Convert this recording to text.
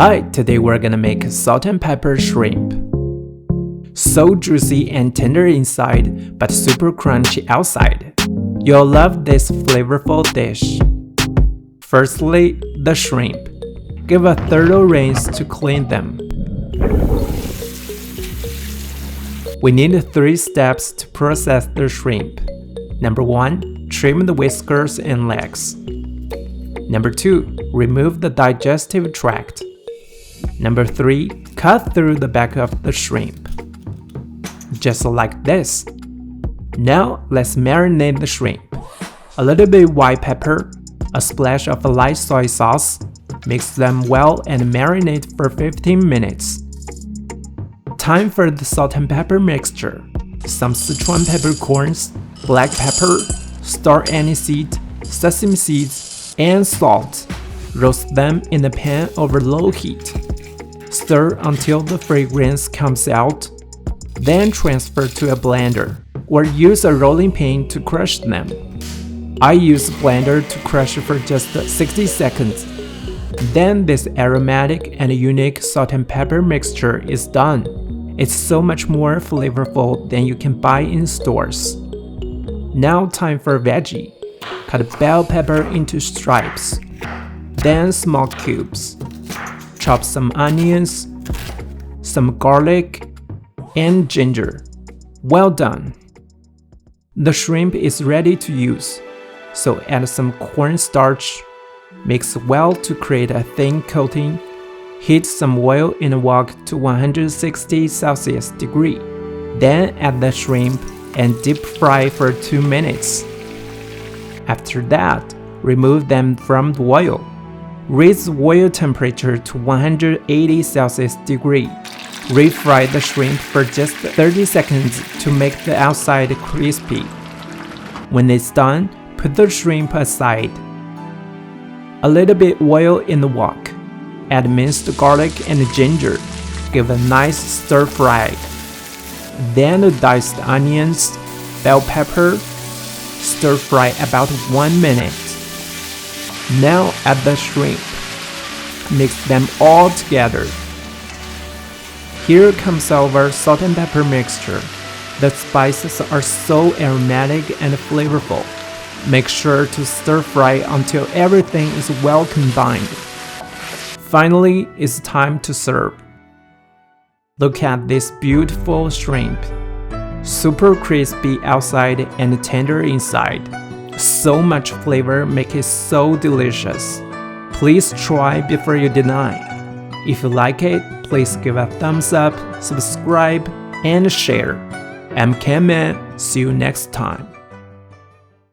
Hi, today we're gonna make salt and pepper shrimp. So juicy and tender inside, but super crunchy outside. You'll love this flavorful dish. Firstly, the shrimp. Give a thorough rinse to clean them. We need 3 steps to process the shrimp. Number 1, trim the whiskers and legs. Number 2, remove the digestive tract. Number 3, cut through the back of the shrimp. Just like this. Now let's marinate the shrimp. A little bit white pepper, a splash of light soy sauce. Mix them well and marinate for 15 minutes. Time for the salt and pepper mixture. Some Sichuan peppercorns, black pepper, star anise seed, sesame seeds, and salt. Roast them in a pan over low heat. Stir until the fragrance comes out. Then transfer to a blender, or use a rolling pin to crush them. I use a blender to crush for just 60 seconds. Then this aromatic and unique salt and pepper mixture is done. It's so much more flavorful than you can buy in stores. Now time for veggie. Cut bell pepper into stripes, then small cubes. Chop some onions, some garlic, and ginger. Well done! The shrimp is ready to use, so add some cornstarch. Mix well to create a thin coating. Heat some oil in a wok to 160 Celsius degree. Then add the shrimp and deep fry for 2 minutes. After that, remove them from the oil. Raise the oil temperature to 180 Celsius degree. Refry the shrimp for just 30 seconds to make the outside crispy. When it's done, put the shrimp aside. A little bit oil in the wok. Add minced garlic and ginger. Give a nice stir fry. Then the diced onions, bell pepper. Stir fry about 1 minute. Now add the shrimp. Mix them all together. Here comes our salt and pepper mixture. The spices are so aromatic and flavorful. Make sure to stir fry until everything is well combined. Finally, it's time to serve. Look at this beautiful shrimp. Super crispy outside and tender inside. So much flavor make it so delicious. Please try before you deny. If you like it, please give a thumbs up, subscribe, and share. I'm Ken Man. See you next time.